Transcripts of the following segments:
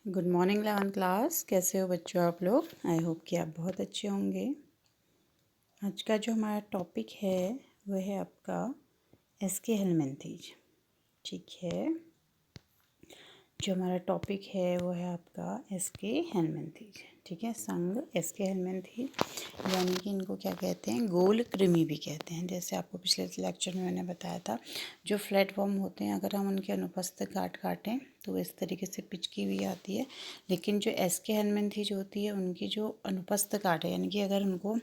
Good morning 11th class. कैसे हो बच्चों आप लोग? आई होप कि आप बहुत अच्छे होंगे। आज का जो हमारा टॉपिक है वह है आपका एस.के. हेलमनथीज। ठीक है, जो हमारा टॉपिक है वो है आपका एस.के. हेलमनथीज। ठीक है, संघ एस.के. हेलमनथीज, यानी कि इनको क्या कहते हैं, गोल कृमि भी कहते हैं। जैसे आपको पिछले लेक्चर में मैंने बताया था, जो फ्लैटफॉर्म होते हैं अगर हम उनके अनुपस्थित गांठ काटें तो इस तरीके से पिचकी भी आती है। लेकिन जो एस.के. हेलमनथीज होती है उनकी जो अनुपस्थित गांठ है, यानी कि अगर उनको,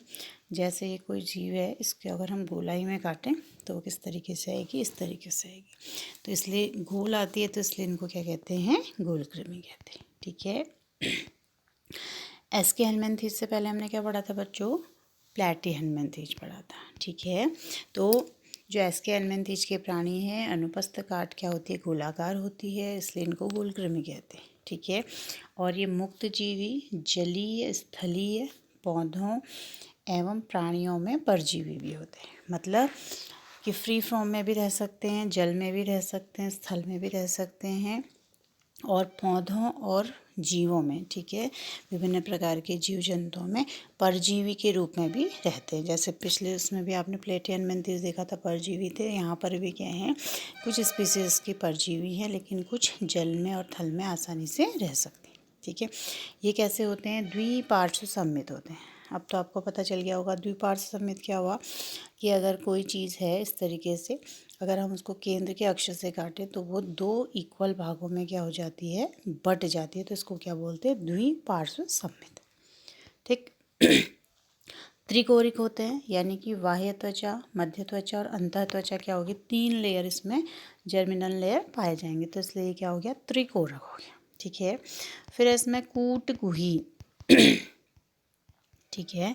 जैसे ये कोई जीव है, इसके अगर हम गोलाई में काटें तो वो किस तरीके से आएगी, इस तरीके से आएगी। तो इसलिए गोल आती है, तो इसलिए इनको क्या कहते हैं, गोल कृमि कहते हैं। ठीक है, एस.के. हेलमनथीज से पहले हमने क्या पढ़ा था बच्चों? प्लेटी हेलमनथीज पढ़ा था। ठीक है, तो जो एस.के. हेलमनथीज के प्राणी हैं, अनुपस्थ गांठ क्या होती है, गोलाकार होती है, इसलिए इनको गोल कृमि कहते हैं। ठीक है, और ये मुक्त जीवी, जलीय, स्थलीय, पौधों एवं प्राणियों में परजीवी भी होते हैं। मतलब कि फ्री फॉर्म में भी रह सकते हैं, जल में भी रह सकते हैं, स्थल में भी रह सकते हैं, और पौधों और जीवों में, ठीक है, विभिन्न प्रकार के जीव जंतुओं में परजीवी के रूप में भी रहते हैं। जैसे पिछले उसमें भी आपने प्लेटी हेलमनथीज देखा था, परजीवी थे। यहाँ पर भी क्या हैं, कुछ स्पीसीज की परजीवी हैं, लेकिन कुछ जल में और थल में आसानी से रह सकते हैं। ठीक है, ये कैसे होते हैं, द्विपार्श्व सममित होते हैं। अब तो आपको पता चल गया होगा द्विपार्श्व सममित क्या हुआ, कि अगर कोई चीज़ है इस तरीके से, अगर हम उसको केंद्र के अक्ष से काटें तो वो दो इक्वल भागों में क्या हो जाती है, बट जाती है। तो इसको क्या बोलते हैं, द्विपार्श्व सममित। ठीक, त्रिकोरिक होते हैं, यानी कि बाह्य त्वचा, मध्य त्वचा और अंतः त्वचा क्या होगी, 3 लेयर इसमें जर्मिनल लेयर पाए जाएंगे। तो इसलिए ये क्या हो गया, त्रिकोरक हो गया। ठीक है, फिर इसमें कूट गुही ठीक है,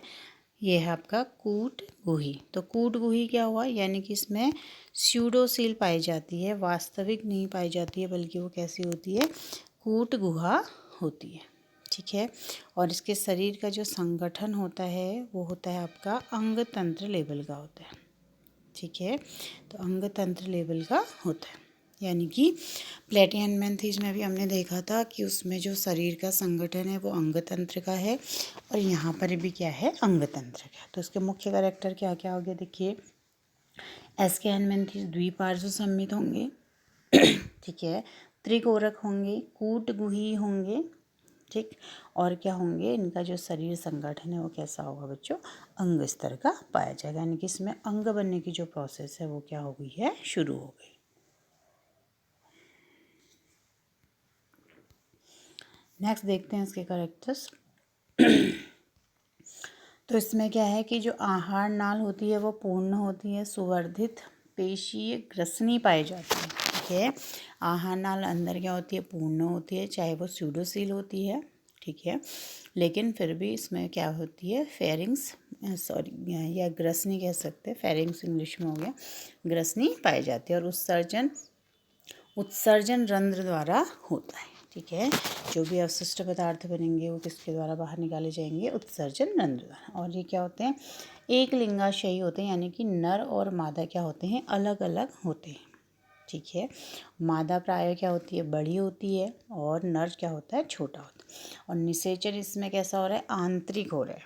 ये है आपका कूट गुही। तो कूट गुही क्या हुआ, यानी कि इसमें स्यूडोसील पाई जाती है, वास्तविक नहीं पाई जाती है, बल्कि वो कैसी होती है, कूट गुहा होती है। ठीक है, और इसके शरीर का जो संगठन होता है वो होता है आपका अंग तंत्र लेवल का होता है। ठीक है, तो अंग तंत्र लेवल का होता है, यानी कि प्लेटी हेलमनथीज में भी हमने देखा था कि उसमें जो शरीर का संगठन है वो अंग तंत्र का है, और यहाँ पर भी क्या है, अंग तंत्र का। तो उसके मुख्य कैरेक्टर क्या क्या हो गया, देखिए, एस.के. हेलमनथीज द्विपार्श्व सममित होंगे, ठीक है, त्रिकोरक होंगे, कूटगुही होंगे, ठीक, और क्या होंगे, इनका जो शरीर संगठन है वो कैसा होगा बच्चों, अंग स्तर का पाया जाएगा, यानी कि इसमें अंग बनने की जो प्रोसेस है वो क्या हो गई है, शुरू हो गई। नेक्स्ट देखते हैं इसके करेक्टर्स। तो इसमें क्या है कि जो आहार नाल होती है वो पूर्ण होती है, सुवर्धित पेशीय ग्रसनी पाई जाती है। ठीक है, आहार नाल अंदर क्या होती है, पूर्ण होती है, चाहे वो स्यूडोसील होती है। ठीक है, लेकिन फिर भी इसमें क्या होती है, फेरिंग्स, सॉरी, या ग्रसनी कह सकते हैं, फेरिंग्स इंग्लिश में हो गया, ग्रसनी पाई जाती है, और उत्सर्जन रंध्र द्वारा होता है। ठीक है, जो भी अवशिष्ट पदार्थ बनेंगे वो किसके द्वारा बाहर निकाले जाएंगे, उत्सर्जन रंध्र द्वारा। और ये क्या होते हैं, एक लिंगाशयी होते हैं, यानी कि नर और मादा क्या होते हैं, अलग अलग होते हैं। ठीक है, मादा प्राय क्या होती है, बड़ी होती है, और नर क्या होता है, छोटा होता है। और निषेचन इसमें कैसा हो रहा है, आंतरिक हो रहा है।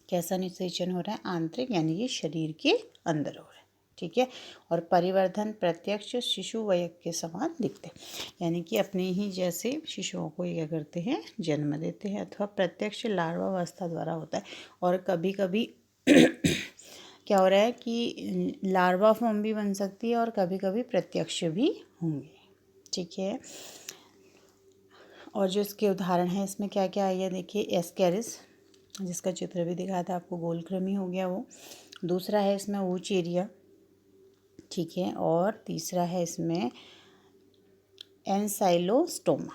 कैसा निषेचन हो रहा है, आंतरिक, यानी कि शरीर के अंदर हो रहा है। ठीक है, और परिवर्धन प्रत्यक्ष शिशु वयक के समान दिखते हैं, यानी कि अपने ही जैसे शिशुओं को क्या करते हैं, जन्म देते हैं, अथवा प्रत्यक्ष लार्वावस्था द्वारा होता है। और कभी कभी क्या हो रहा है कि लार्वा फॉर्म भी बन सकती है, और कभी कभी प्रत्यक्ष भी होंगे। ठीक है, और जो इसके उदाहरण हैं, इसमें क्या क्या है, देखिए, एस्केरिस, जिसका चित्र भी दिखाया था आपको, गोल कृमि हो गया वो। दूसरा है इसमें ऊचेरिया, ठीक है, और तीसरा है इसमें एनसाइलोस्टोमा।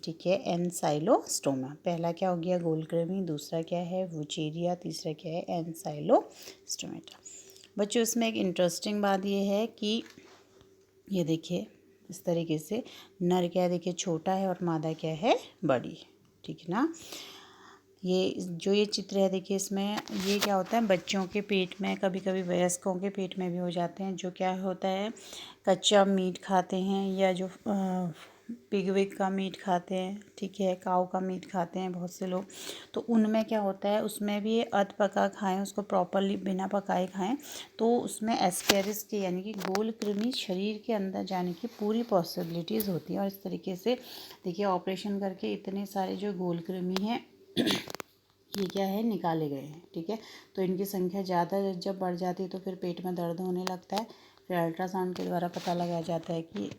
ठीक है, एनसाइलोस्टोमा। पहला क्या हो गया, गोल कृमि, दूसरा क्या है, वुचेरिया, तीसरा क्या है, एनसाइलोस्टोमेटा। बच्चों, इसमें एक इंटरेस्टिंग बात ये है कि ये देखिए, इस तरीके से नर क्या है, देखिए, छोटा है, और मादा क्या है, बड़ी है। ठीक है ना, ये जो ये चित्र है, देखिए, इसमें ये क्या होता है, बच्चों के पेट में, कभी कभी वयस्कों के पेट में भी हो जाते हैं, जो क्या होता है, कच्चा मीट खाते हैं, या जो पिग विग का मीट खाते हैं, ठीक है, काऊ का मीट खाते हैं बहुत से लोग, तो उनमें क्या होता है, उसमें भी अध पका खाएं, उसको प्रॉपरली बिना पकाए खाएं, तो उसमें एस्केरिस के यानी कि गोल कृमि शरीर के अंदर जाने की पूरी पॉसिबिलिटीज़ होती है। और इस तरीके से देखिए ऑपरेशन करके इतने सारे जो गोल कृमि हैं ये क्या है, निकाले गए हैं, ठीक है। तो इनकी संख्या ज़्यादा जब बढ़ जाती है तो फिर पेट में दर्द होने लगता है। फिर अल्ट्रासाउंड के द्वारा पता लगाया जाता है कि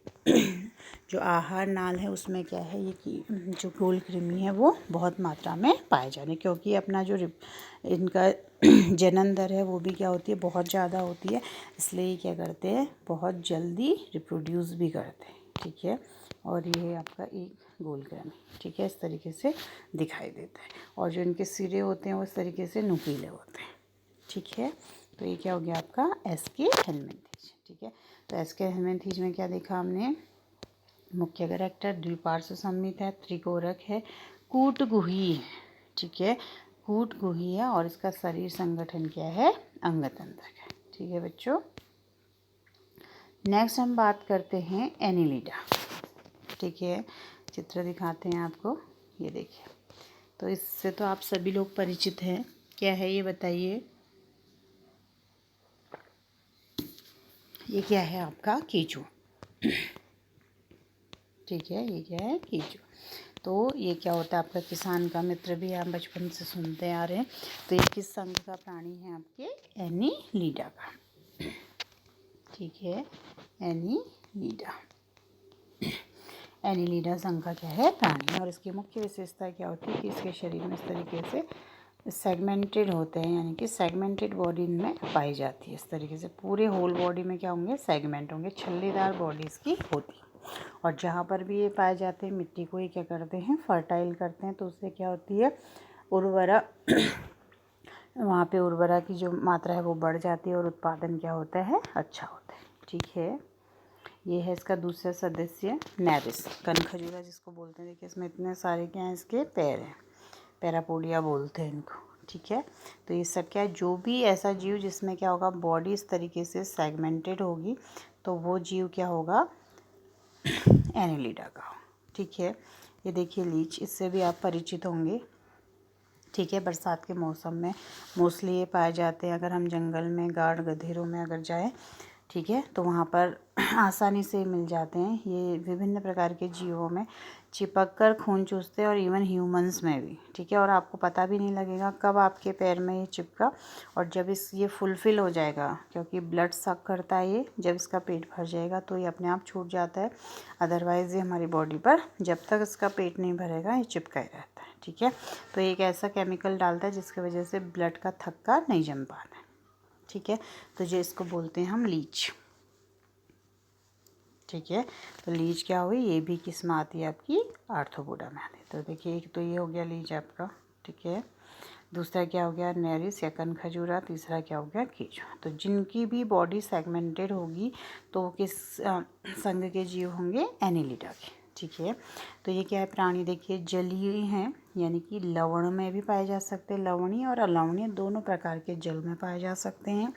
जो आहार नाल है उसमें क्या है, ये कि जो गोल कृमि है वो बहुत मात्रा में पाए जाने, क्योंकि अपना जो इनका जनन दर है वो भी क्या होती है, बहुत ज़्यादा होती है, इसलिए ये क्या करते हैं, बहुत जल्दी रिप्रोड्यूस भी करते हैं, ठीक है। और ये आपका एक गोल कृमि, ठीक है, इस तरीके से दिखाई देता है। और जो इनके सिरे होते हैं वो इस तरीके से नुकीले होते हैं, ठीक है। तो ये क्या हो गया आपका एस्के हेलमिंथीज, ठीक है। तो एस्के हेलमिंथीज में क्या देखा हमने, मुख्य कैरेक्टर द्विपार्श्व सममित है, त्रिकोरक है, कूटगुही है, ठीक है, कूटगुही है, और इसका शरीर संगठन क्या है, अंगतंत्रक है, ठीक है बच्चों। नेक्स्ट हम बात करते हैं एनिलिडा, ठीक है, चित्र दिखाते हैं आपको, ये देखिए। तो इससे तो आप सभी लोग परिचित हैं, क्या है ये बताइए, ये क्या है आपका कीचू, ठीक है, ये क्या है कीचू। तो ये क्या होता है आपका किसान का मित्र भी हम बचपन से सुनते आ रहे हैं। तो ये किस संघ का प्राणी है आपके, एनिलिडा का, ठीक है, एनिलिडा, एनिलिडा संघ का क्या है, प्राणी। और इसकी मुख्य विशेषता क्या होती है कि इसके शरीर में इस तरीके से सेगमेंटेड होते हैं, यानी कि सेगमेंटेड बॉडी इनमें पाई जाती है, इस तरीके से पूरे होल बॉडी में क्या होंगे, सेगमेंट होंगे, छल्लेदार बॉडी इसकी होती है। और जहाँ पर भी ये पाए जाते हैं मिट्टी को ये क्या करते हैं, फर्टाइल करते हैं, तो उससे क्या होती है, उर्वरा वहाँ पे उर्वरा की जो मात्रा है वो बढ़ जाती है और उत्पादन क्या होता है, अच्छा होता है, ठीक है। ये है इसका दूसरा सदस्य नेरिस, कनखजूरा जिसको बोलते हैं। देखिए इसमें इतने सारे क्या हैं, इसके पैर हैं, पैरापोडिया बोलते हैं इनको, ठीक है। तो ये सब क्या है, जो भी ऐसा जीव जिसमें क्या होगा, बॉडी इस तरीके से सेगमेंटेड होगी, तो वो जीव क्या होगा, एनिलिडा का, ठीक है। ये देखिए लीच, इससे भी आप परिचित होंगे, ठीक है। बरसात के मौसम में मोस्टली ये पाए जाते हैं, अगर हम जंगल में गाड़ गधेरों में अगर जाएं, ठीक है, तो वहाँ पर आसानी से मिल जाते हैं। ये विभिन्न प्रकार के जीवों में चिपक कर खून चूसते हैं, और इवन ह्यूमंस में भी, ठीक है। और आपको पता भी नहीं लगेगा कब आपके पैर में ये चिपका, और जब ये फुलफ़िल हो जाएगा, क्योंकि ब्लड सक करता है ये, जब इसका पेट भर जाएगा तो ये अपने आप छूट जाता है, अदरवाइज़ ये हमारी बॉडी पर जब तक इसका पेट नहीं भरेगा ये चिपका ही रहता है, ठीक है। तो एक ऐसा केमिकल डालता है जिसकी वजह से ब्लड का थक्का नहीं जम पाता है, ठीक है। तो जो इसको बोलते हैं हम लीच, ठीक है। तो लीच क्या हुई, ये भी किस में आती है आपकी, आर्थ्रोपोडा में आती है। तो देखिए एक तो ये हो गया लीच आपका, ठीक है। दूसरा क्या हो गया, नेरिस या कनखजूरा। तीसरा क्या हो गया, कीचू। तो जिनकी भी बॉडी सेगमेंटेड होगी तो वो किस संघ के जीव होंगे, एनिलिडा के, ठीक है। तो ये क्या है, प्राणी देखिए जलीय हैं, यानी कि लवण में भी पाए जा सकते हैं, लवणीय और अलवणीय दोनों प्रकार के जल में पाए जा सकते हैं,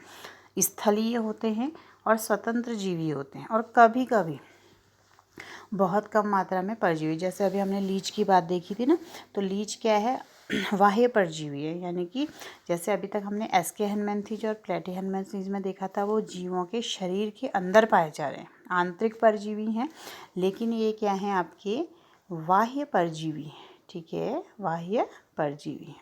स्थलीय होते हैं और स्वतंत्र जीवी होते हैं, और कभी कभी बहुत कम मात्रा में परजीवी, जैसे अभी हमने लीच की बात देखी थी ना, तो लीच क्या है, बाह्य परजीवी है, यानी कि जैसे अभी तक हमने एस्के हेलमिंथीज और प्लेटी हेलमिंथीज में देखा था, वो जीवों के शरीर के अंदर पाए जा रहे हैं, आंतरिक परजीवी हैं, लेकिन ये क्या हैं आपके बाह्य परजीवी हैं, ठीक है, बाह्य परजीवी हैं।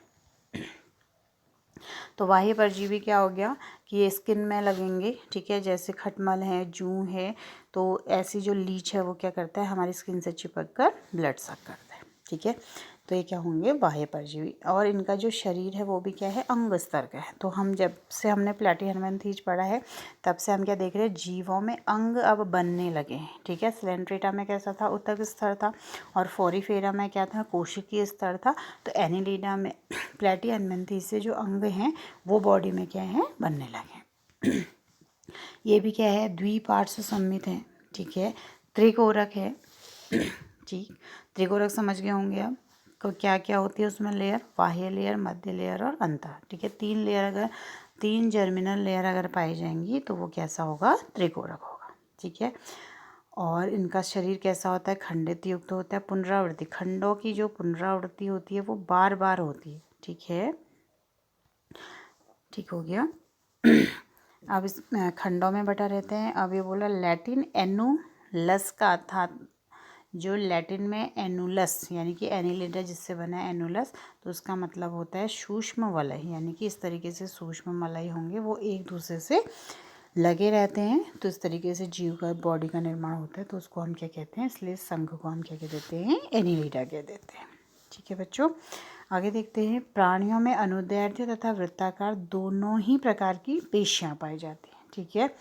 तो बाह्य परजीवी क्या हो गया कि ये स्किन में लगेंगे, ठीक है, जैसे खटमल है, जूं है, तो ऐसी जो लीच है वो क्या करता है, हमारी स्किन से चिपक कर ब्लड सक करता है, ठीक है। तो ये क्या होंगे, बाह्य परजीवी। और इनका जो शरीर है वो भी क्या है, अंग स्तर का है। तो हम जब से हमने प्लेटी हेलमिंथीज पढ़ा है तब से हम क्या देख रहे हैं, जीवों में अंग अब बनने लगे हैं, ठीक है। स्लेंट्रेटा में कैसा था, ऊतक स्तर था, और फोरीफेरा में क्या था, कोशिकीय स्तर था। तो एनिलिडा में प्लेटी हेलमिंथीज से जो अंग हैं वो बॉडी में क्या है, बनने लगे। ये भी क्या है, द्विपार्श्व सममित है, ठीक है, त्रिकोरक है, ठीक। त्रिकोरक समझ गए होंगे आप को क्या क्या होती है उसमें लेयर, बाह्य लेयर, मध्य लेयर और अंतर, ठीक है। 3 लेयर, अगर 3 जर्मिनल लेयर अगर पाई जाएंगी तो वो कैसा होगा, त्रिकोरक होगा, ठीक है। और इनका शरीर कैसा होता है, खंडित युक्त होता है। पुनरावृत्ति, खंडों की जो पुनरावृत्ति होती है वो बार बार होती है। ठीक है, ठीक हो गया। अब इस खंडों में बटा रहते हैं। अब ये बोला लैटिन एनुलस का था, जो लैटिन में एनुलस यानी कि एनिलिडा जिससे बना है एनुलस, तो उसका मतलब होता है सूक्ष्म वलय, यानी कि इस तरीके से सूक्ष्म वलय होंगे, वो एक दूसरे से लगे रहते हैं। तो इस तरीके से जीव का बॉडी का निर्माण होता है। तो उसको हम क्या कहते हैं, इसलिए संघ को हम क्या कह देते हैं, एनिलिडा कह देते हैं। ठीक है बच्चों, आगे देखते हैं। प्राणियों में अनुदैर्ध्य तथा वृत्ताकार दोनों ही प्रकार की पेशियां पाई जाती हैं। ठीक है,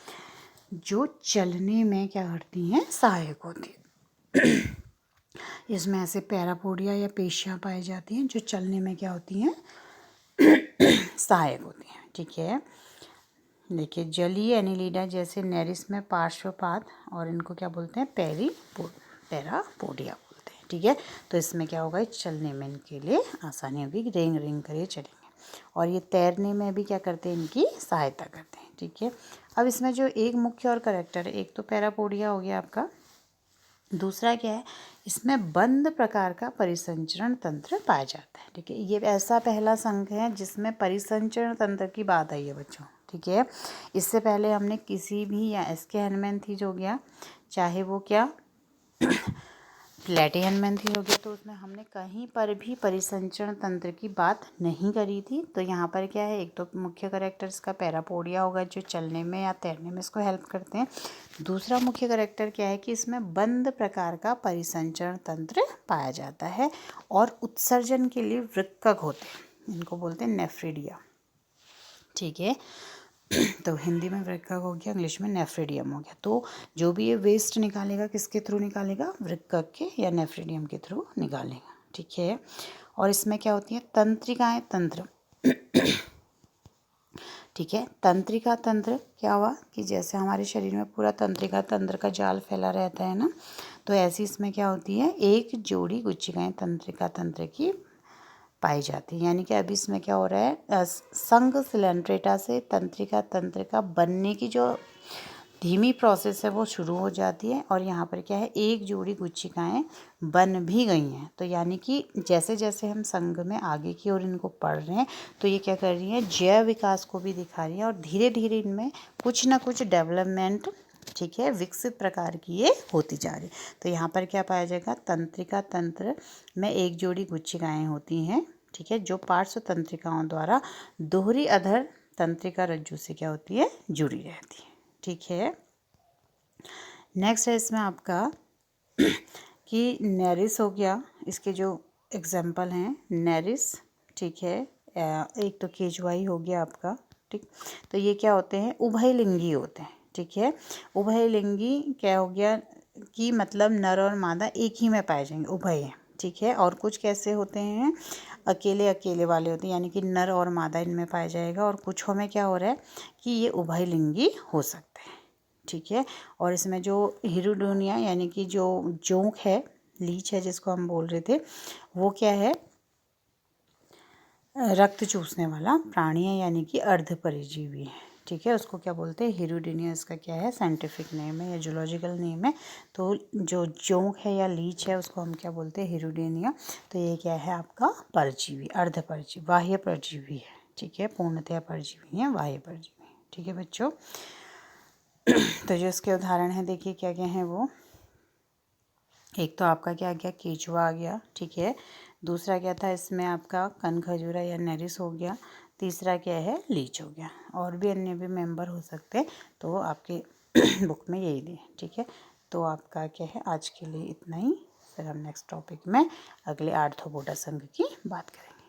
जो चलने में क्या करती हैं, सहायक होती है। इसमें ऐसे पैरापोडिया या पेशियां पाई जाती हैं जो चलने में क्या होती हैं, सहायक होती हैं। ठीक है, देखिए जलीय एनिलिडा जैसे नेरिस में पार्श्वपाद, और इनको क्या बोलते हैं, पैरापोडिया बोलते हैं। ठीक है, तो इसमें क्या होगा, चलने में इनके लिए आसानी होगी, रेंग रेंग कर ये चलेंगे। और ये तैरने में भी क्या करते हैं, इनकी सहायता करते हैं। ठीक है, अब इसमें जो एक मुख्य और करैक्टर है, एक तो पैरापोडिया हो गया आपका, दूसरा क्या है, इसमें बंद प्रकार का परिसंचरण तंत्र पाया जाता है। ठीक है, ये ऐसा पहला संघ है जिसमें परिसंचरण तंत्र की बात आई है बच्चों। ठीक है, इससे पहले हमने किसी भी, या एस्के हैनमैनथीज हो गया, चाहे वो क्या प्लेटिहेल्मिन्थेस हो गया, तो उसमें हमने कहीं पर भी परिसंचरण तंत्र की बात नहीं करी थी। तो यहाँ पर क्या है, एक तो मुख्य करैक्टर इसका पैरापोडिया होगा जो चलने में या तैरने में इसको हेल्प करते हैं। दूसरा मुख्य करैक्टर क्या है कि इसमें बंद प्रकार का परिसंचरण तंत्र पाया जाता है, और उत्सर्जन के लिए वृक्कक होते हैं, इनको बोलते हैं नेफ्रिडिया। ठीक है, तो हिंदी में वृक्कक हो गया, इंग्लिश में नेफ्रिडियम हो गया। तो जो भी ये वेस्ट निकालेगा किसके थ्रू निकालेगा, वृक्कक के या नेफ्रिडियम के थ्रू निकालेगा। ठीक है, और इसमें क्या होती है, तंत्रिकाएं, तंत्र। ठीक है, तंत्रिका तंत्र क्या हुआ कि जैसे हमारे शरीर में पूरा तंत्रिका तंत्र का जाल फैला रहता है ना, तो ऐसी इसमें क्या होती है, एक जोड़ी गुच्छिकाएं तंत्रिका तंत्र की पाई जाती है। यानी कि अभी इसमें क्या हो रहा है, संघ सिलेंट्रेटा से तंत्रिका तंत्र का बनने की जो धीमी प्रोसेस है वो शुरू हो जाती है, और यहाँ पर क्या है, एक जोड़ी गुच्छिकाएं बन भी गई हैं। तो यानी कि जैसे जैसे हम संघ में आगे की ओर इनको पढ़ रहे हैं, तो ये क्या कर रही हैं, जैव विकास को भी दिखा रही हैं, और धीरे धीरे इनमें कुछ ना कुछ डेवलपमेंट, ठीक है, विकसित प्रकार की ये होती जा रही। तो यहाँ पर क्या पाया जाएगा, तंत्रिका तंत्र में एक जोड़ी गुच्छिकाएं होती हैं। ठीक है, जो पार्श्व तंत्रिकाओं द्वारा दोहरी अधर तंत्रिका रज्जु से क्या होती है, जुड़ी रहती है। ठीक है, नेक्स्ट है इसमें आपका कि नेरिस हो गया, इसके जो एग्जाम्पल हैं नेरिस। ठीक है, एक तो केचुआई हो गया आपका। ठीक, तो ये क्या होते हैं, उभयलिंगी होते हैं। ठीक है, उभयलिंगी क्या हो गया कि मतलब नर और मादा एक ही में पाए जाएंगे, उभय है। ठीक है, और कुछ कैसे होते हैं, अकेले अकेले वाले होते हैं, यानी कि नर और मादा इनमें पाया जाएगा, और कुछों में क्या हो रहा है कि ये उभयलिंगी हो सकते हैं। ठीक है, और इसमें जो हिरुडोनिया यानी कि जो जोंक है, लीच है जिसको हम बोल रहे थे, वो क्या है, रक्त चूसने वाला प्राणी है, यानी कि अर्ध परिजीवी है। ठीक है, उसको क्या बोलते हैं, हिरुडीनिया इसका क्या है, साइंटिफिक नेम है या जूलॉजिकल नेम है। तो जो जोंक है या लीच है उसको हम क्या बोलते हैं, हिरुडीनिया। तो ये क्या है आपका, परजीवी, अर्ध परजीवी, बाह्य परजीवी है। ठीक है, पूर्णतया परजीवी है, बाह्य परजीवी। ठीक है बच्चों, तो जो इसके उदाहरण हैं देखिए क्या क्या हैं वो, एक तो आपका क्या आ गया, केचुआ आ गया। ठीक है, दूसरा क्या था इसमें आपका, कनखजूरा या नेरिस हो गया। तीसरा क्या है, लीच हो गया। और भी अन्य भी मेंबर हो सकते हैं, तो आपके बुक में यही दिए। ठीक है, तो आपका क्या है, आज के लिए इतना ही। फिर हम नेक्स्ट टॉपिक में अगले आर्थ्रोपोडा संघ की बात करेंगे।